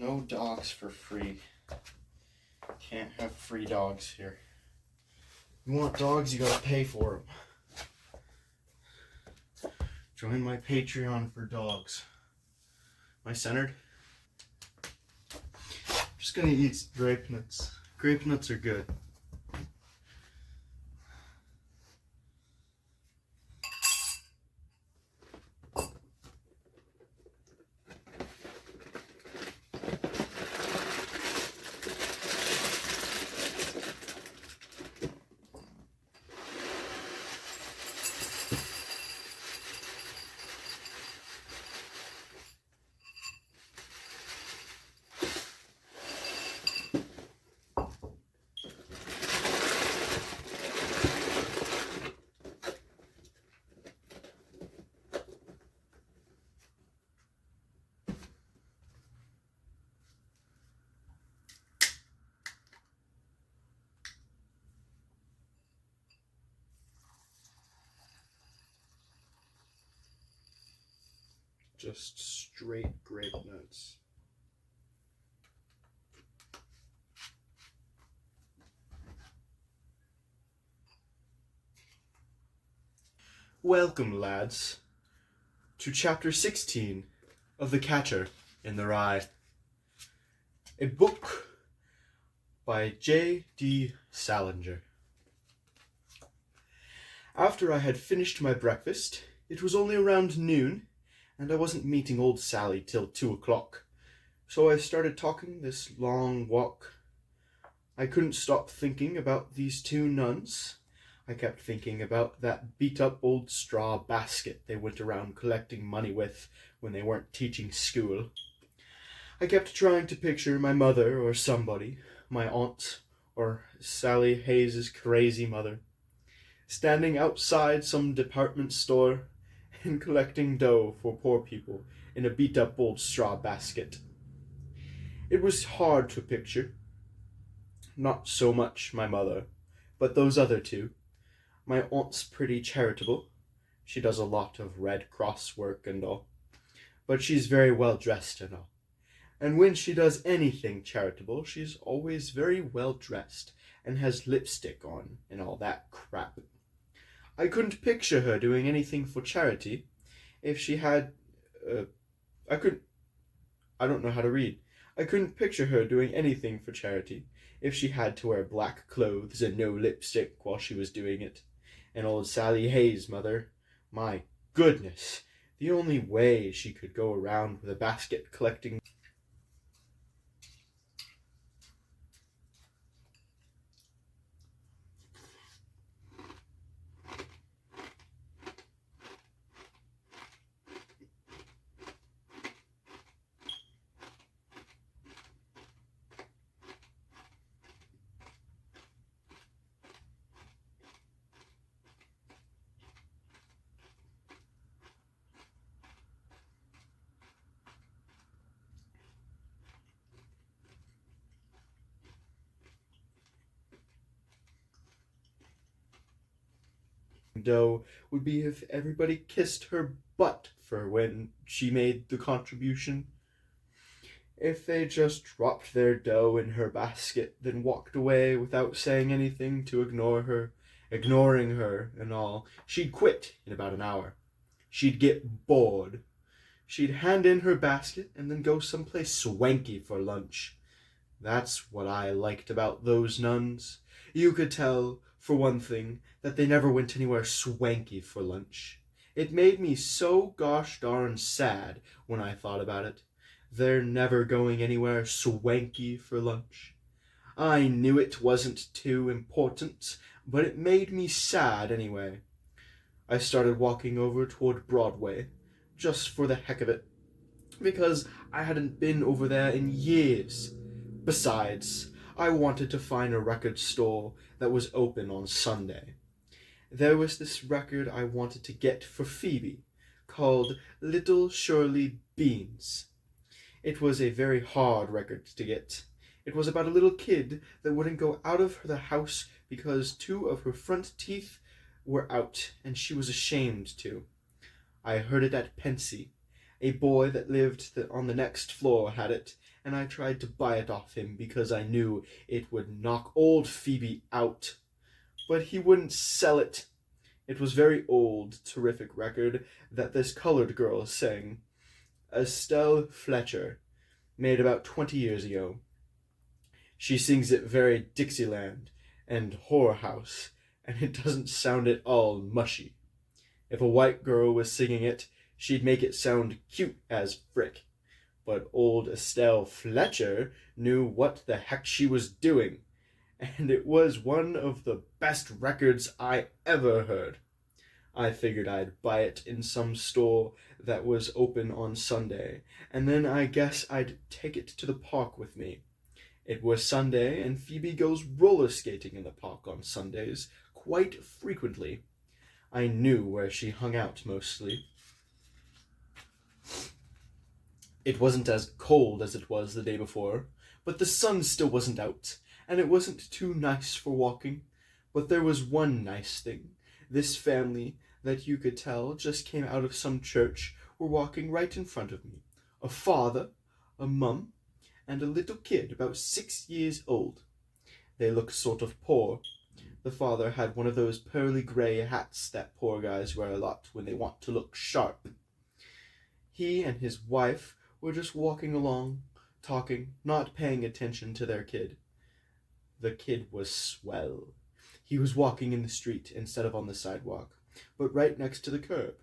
No dogs for free. Can't have free dogs here. You want dogs, you gotta pay for them. Join my Patreon for dogs. Am I centered? I'm just gonna eat grape nuts. Grape nuts are good. Just straight grape nuts. Welcome, lads, to chapter 16 of The Catcher in the Rye, a book by J.D. Salinger. After I had finished my breakfast, it was only around noon, and I wasn't meeting old Sally till 2 o'clock, so I started talking this long walk. I couldn't stop thinking about these two nuns. I kept thinking about that beat-up old straw basket they went around collecting money with when they weren't teaching school. I kept trying to picture my mother or somebody, my aunt, or Sally Hayes's crazy mother, standing outside some department store and collecting dough for poor people in a beat-up old straw basket. It was hard to picture. Not so much my mother, but those other two. My aunt's pretty charitable. She does a lot of Red Cross work and all. But she's very well dressed and all. And when she does anything charitable, she's always very well dressed and has lipstick on and all that crap. I couldn't picture her doing anything for charity if she had... I don't know how to read. I couldn't picture her doing anything for charity if she had to wear black clothes and no lipstick while she was doing it. And old Sally Hayes' mother, my goodness, the only way she could go around with a basket collecting... dough would be if everybody kissed her butt for when she made the contribution. If they just dropped their dough in her basket, then walked away without saying anything to ignoring her and all, she'd quit in about an hour. She'd get bored. She'd hand in her basket and then go someplace swanky for lunch. That's what I liked about those nuns. You could tell, for one thing, that they never went anywhere swanky for lunch. It made me so gosh darn sad when I thought about it. They're never going anywhere swanky for lunch. I knew it wasn't too important, but it made me sad anyway. I started walking over toward Broadway, just for the heck of it, because I hadn't been over there in years. Besides, I wanted to find a record store that was open on Sunday. There was this record I wanted to get for Phoebe, called Little Shirley Beans. It was a very hard record to get. It was about a little kid that wouldn't go out of the house because 2 of her front teeth were out, and she was ashamed to. I heard it at Pensy. A boy that lived on the next floor had it, and I tried to buy it off him because I knew it would knock old Phoebe out. But he wouldn't sell it. It was very old, terrific record that this colored girl sang. Estelle Fletcher, made about 20 years ago. She sings it very Dixieland and whorehouse, and it doesn't sound at all mushy. If a white girl was singing it, she'd make it sound cute as frick. But old Estelle Fletcher knew what the heck she was doing, and it was one of the best records I ever heard. I figured I'd buy it in some store that was open on Sunday, and then I guess I'd take it to the park with me. It was Sunday, and Phoebe goes roller skating in the park on Sundays quite frequently. I knew where she hung out mostly. It wasn't as cold as it was the day before, but the sun still wasn't out, and it wasn't too nice for walking. But there was one nice thing. This family that you could tell just came out of some church were walking right in front of me. A father, a mum, and a little kid about 6 years old. They looked sort of poor. The father had one of those pearly gray hats that poor guys wear a lot when they want to look sharp. He and his wife were just walking along, talking, not paying attention to their kid. The kid was swell. He was walking in the street instead of on the sidewalk, but right next to the curb.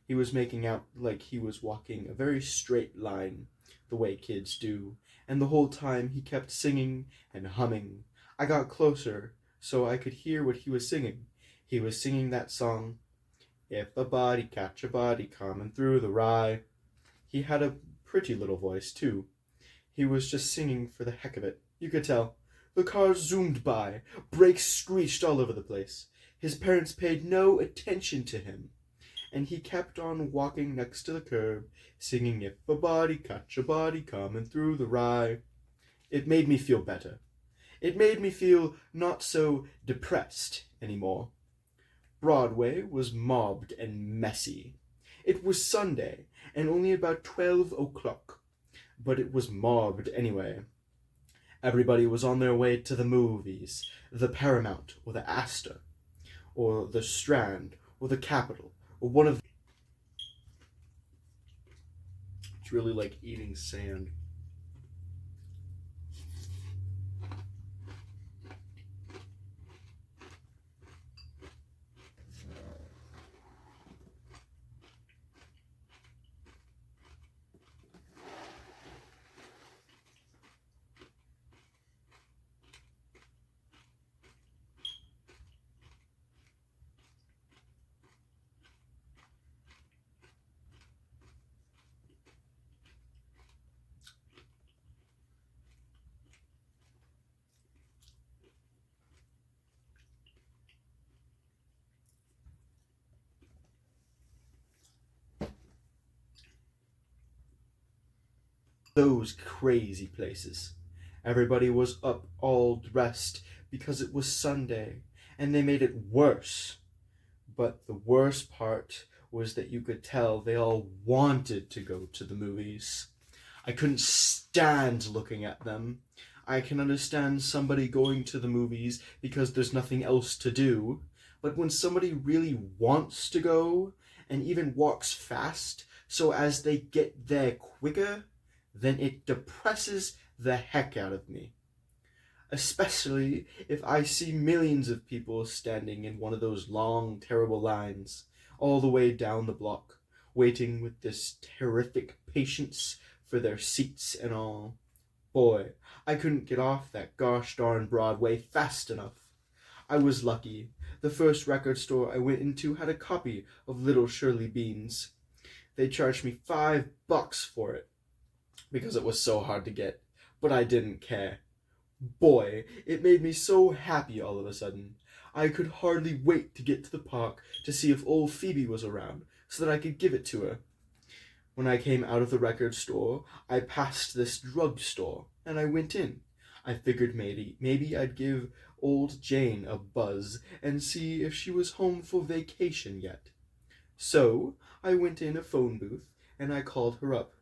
He was making out like he was walking a very straight line, the way kids do, and the whole time he kept singing and humming. I got closer so I could hear what he was singing. He was singing that song, "If a body catch a body coming through the rye." He had a pretty little voice, too. He was just singing for the heck of it. You could tell. The cars zoomed by. Brakes screeched all over the place. His parents paid no attention to him. And he kept on walking next to the curb, singing, "If a body catch a body coming through the rye." It made me feel better. It made me feel not so depressed anymore. Broadway was mobbed and messy. It was Sunday, and only about 12 o'clock, but it was mobbed anyway. Everybody was on their way to the movies, the Paramount, or the Astor, or the Strand, or the Capitol, or one of... It's really like eating sand. Those crazy places. Everybody was up all dressed because it was Sunday, and they made it worse. But the worst part was that you could tell they all wanted to go to the movies. I couldn't stand looking at them. I can understand somebody going to the movies because there's nothing else to do, but when somebody really wants to go, and even walks fast so as they get there quicker, then it depresses the heck out of me. Especially if I see millions of people standing in one of those long, terrible lines, all the way down the block, waiting with this terrific patience for their seats and all. Boy, I couldn't get off that gosh darn Broadway fast enough. I was lucky. The first record store I went into had a copy of Little Shirley Beans. They charged me $5 for it, because it was so hard to get, but I didn't care. Boy, it made me so happy all of a sudden. I could hardly wait to get to the park to see if old Phoebe was around, so that I could give it to her. When I came out of the record store, I passed this drugstore, and I went in. I figured maybe I'd give old Jane a buzz and see if she was home for vacation yet. So I went in a phone booth, and I called her up.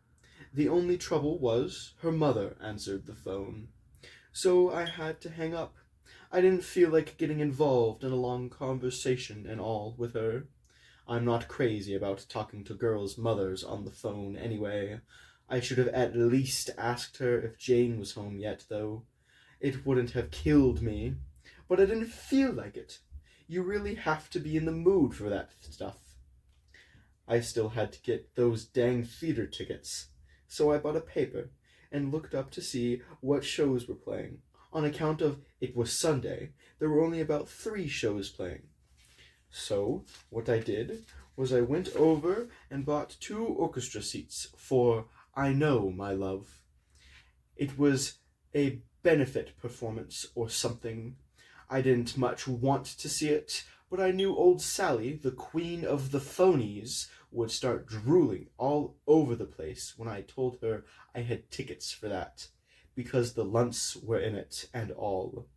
The only trouble was her mother answered the phone. So I had to hang up. I didn't feel like getting involved in a long conversation and all with her. I'm not crazy about talking to girls' mothers on the phone anyway. I should have at least asked her if Jane was home yet, though. It wouldn't have killed me. But I didn't feel like it. You really have to be in the mood for that stuff. I still had to get those dang theater tickets. So I bought a paper and looked up to see what shows were playing. On account of it was Sunday, there were only about 3 shows playing. So what I did was I went over and bought 2 orchestra seats for I Know, My Love. It was a benefit performance or something. I didn't much want to see it, but I knew old Sally, the queen of the phonies, would start drooling all over the place when I told her I had tickets for that, because the Lunts were in it and all.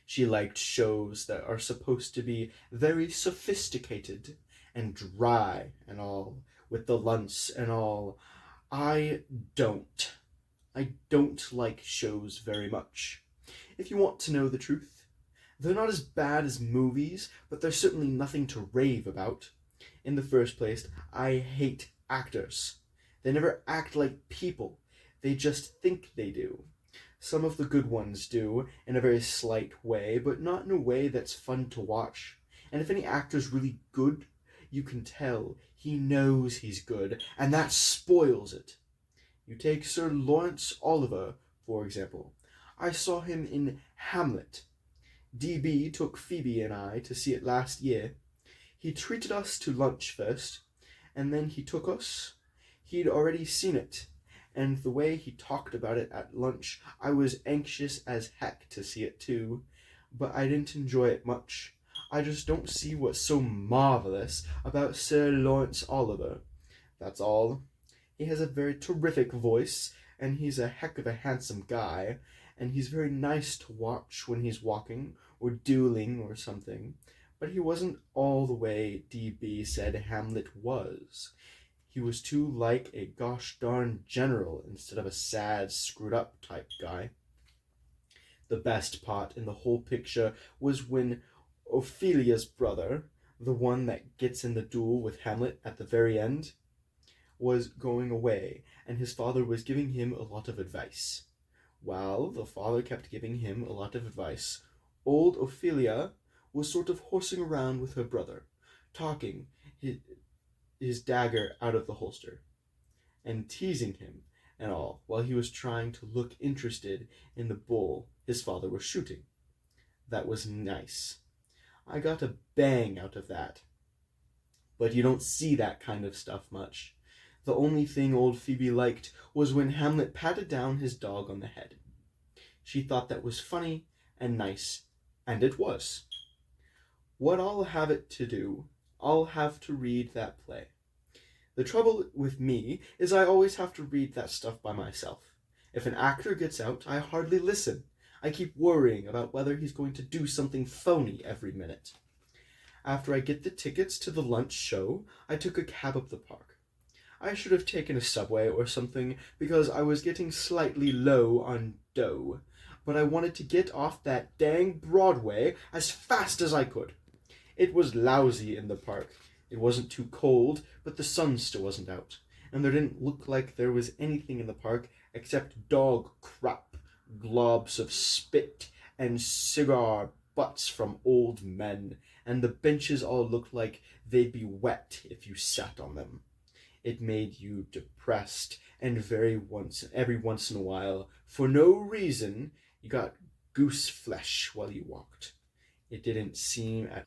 She liked shows that are supposed to be very sophisticated and dry and all, with the Lunts and all. I don't. I don't like shows very much. If you want to know the truth, they're not as bad as movies, but they're certainly nothing to rave about. In the first place, I hate actors. They never act like people. They just think they do. Some of the good ones do, in a very slight way, but not in a way that's fun to watch. And if any actor's really good, you can tell he knows he's good, and that spoils it. You take Sir Lawrence Oliver, for example. I saw him in Hamlet. DB took Phoebe and I to see it last year. He treated us to lunch first, and then he took us. He'd already seen it, and the way he talked about it at lunch, I was anxious as heck to see it too, but I didn't enjoy it much. I just don't see what's so marvelous about Sir Lawrence Oliver. That's all. He has a very terrific voice, and he's a heck of a handsome guy, and he's very nice to watch when he's walking or dueling or something, but he wasn't all the way DB said Hamlet was. He was too like a gosh darn general instead of a sad, screwed up type guy. The best part in the whole picture was when Ophelia's brother, the one that gets in the duel with Hamlet at the very end, was going away, and his father was giving him a lot of advice. While the father kept giving him a lot of advice, old Ophelia was sort of horsing around with her brother, talking his dagger out of the holster, and teasing him and all, while he was trying to look interested in the bull his father was shooting. That was nice. I got a bang out of that. But you don't see that kind of stuff much. The only thing old Phoebe liked was when Hamlet patted down his dog on the head. She thought that was funny and nice, and it was. What I'll have it to do, I'll have to read that play. The trouble with me is I always have to read that stuff by myself. If an actor gets out, I hardly listen. I keep worrying about whether he's going to do something phony every minute. After I get the tickets to the lunch show, I took a cab up the park. I should have taken a subway or something because I was getting slightly low on dough, but I wanted to get off that dang Broadway as fast as I could. It was lousy in the park. It wasn't too cold, but the sun still wasn't out, and there didn't look like there was anything in the park except dog crap, globs of spit, and cigar butts from old men, and the benches all looked like they'd be wet if you sat on them. It made you depressed, and every once in a while, for no reason, you got goose flesh while you walked. It didn't seem at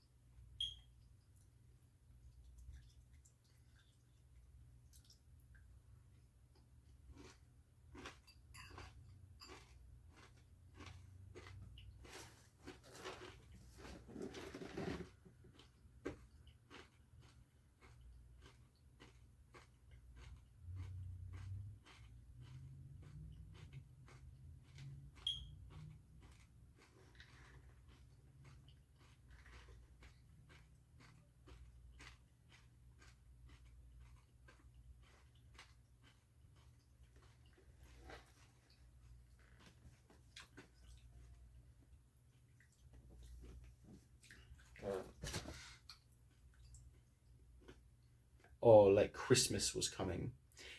or like Christmas was coming.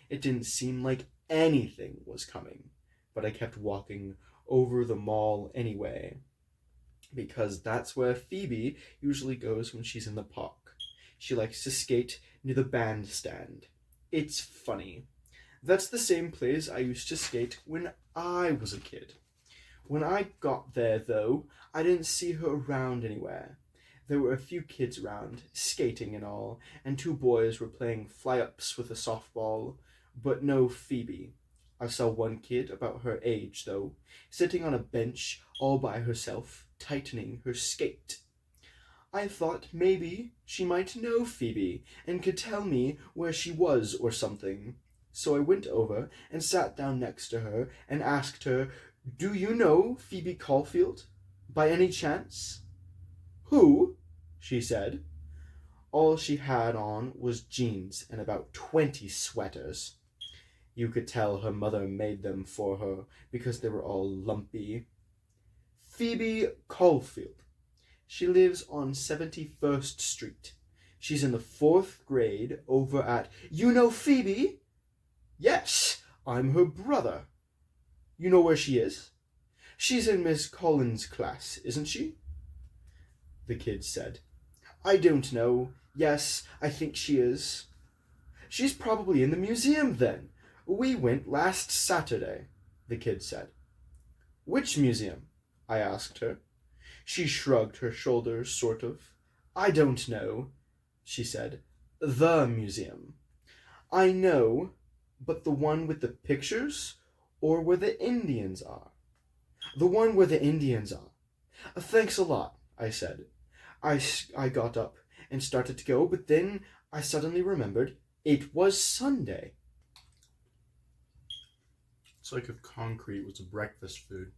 It didn't seem like anything was coming, but I kept walking over the mall anyway, because that's where Phoebe usually goes when she's in the park. She likes to skate near the bandstand. It's funny. That's the same place I used to skate when I was a kid. When I got there, though, I didn't see her around anywhere. There were a few kids around, skating and all, and two boys were playing fly-ups with a softball, but no Phoebe. I saw one kid about her age, though, sitting on a bench all by herself, tightening her skate. I thought maybe she might know Phoebe and could tell me where she was or something. So I went over and sat down next to her and asked her, "Do you know Phoebe Caulfield? By any chance?" "Who?" she said. All she had on was jeans and about 20 sweaters. You could tell her mother made them for her because they were all lumpy. "Phoebe Caulfield. She lives on 71st Street. She's in the 4th grade over at—" "You know Phoebe?" "Yes, I'm her brother." "You know where she is?" "She's in Miss Collins' class, isn't she?" The kid said. "I don't know. Yes, I think she is." "She's probably in the museum then. We went last Saturday," the kid said. "Which museum?" I asked her. She shrugged her shoulders, sort of. "I don't know," she said. "The museum." "I know, but the one with the pictures, or where the Indians are?" "The one where the Indians are." "Thanks a lot," I said. I got up and started to go, but then I suddenly remembered it was Sunday. It's like if concrete was a breakfast food.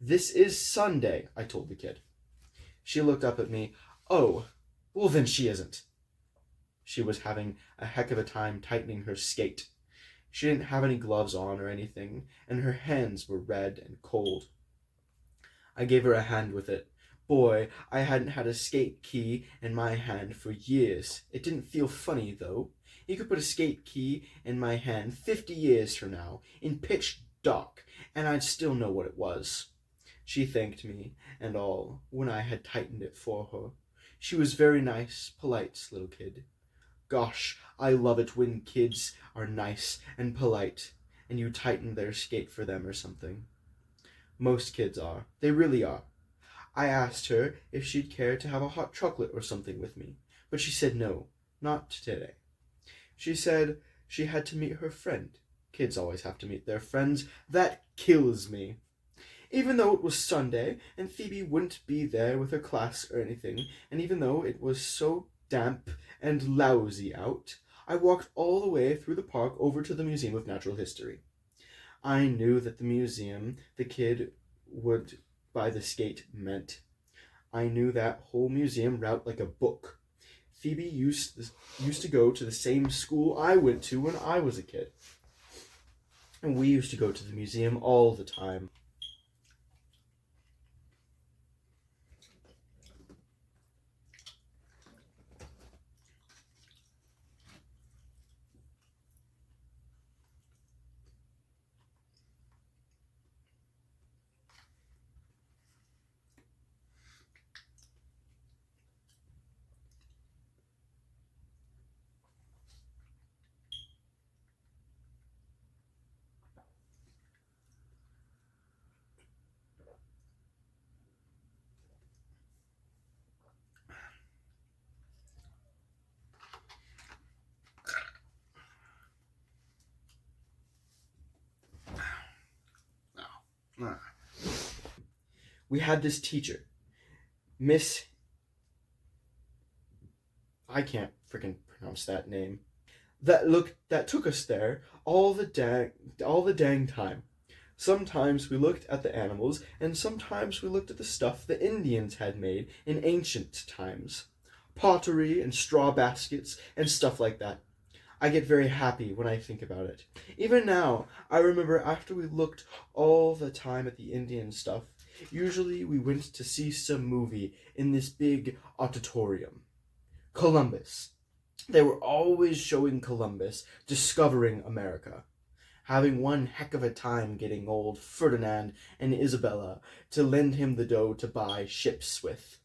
"This is Sunday," I told the kid. She looked up at me. "Oh, well then she isn't." She was having a heck of a time tightening her skate. She didn't have any gloves on or anything, and her hands were red and cold. I gave her a hand with it. Boy, I hadn't had a skate key in my hand for years. It didn't feel funny, though. You could put a skate key in my hand 50 years from now, in pitch dark, and I'd still know what it was. She thanked me and all when I had tightened it for her. She was very nice, polite little kid. Gosh, I love it when kids are nice and polite, and you tighten their skate for them or something. Most kids are. They really are. I asked her if she'd care to have a hot chocolate or something with me, but she said no, not today. She said she had to meet her friend. Kids always have to meet their friends. That kills me. Even though it was Sunday, and Phoebe wouldn't be there with her class or anything, and even though it was so damp and lousy out, I walked all the way through the park over to the Museum of Natural History. I knew that the museum the kid would buy the skate meant. I knew that whole museum route like a book. Phoebe used to go to the same school I went to when I was a kid. And we used to go to the museum all the time. We had this teacher, Miss... I can't freaking pronounce that name. That took us there all the dang time. Sometimes we looked at the animals, and sometimes we looked at the stuff the Indians had made in ancient times. Pottery and straw baskets and stuff like that. I get very happy when I think about it. Even now, I remember after we looked all the time at the Indian stuff, usually we went to see some movie in this big auditorium. Columbus. They were always showing Columbus discovering America, having one heck of a time getting old Ferdinand and Isabella to lend him the dough to buy ships with.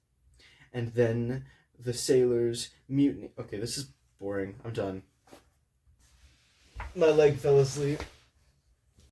And then the sailors mutiny. Okay, this is boring. I'm done. My leg fell asleep.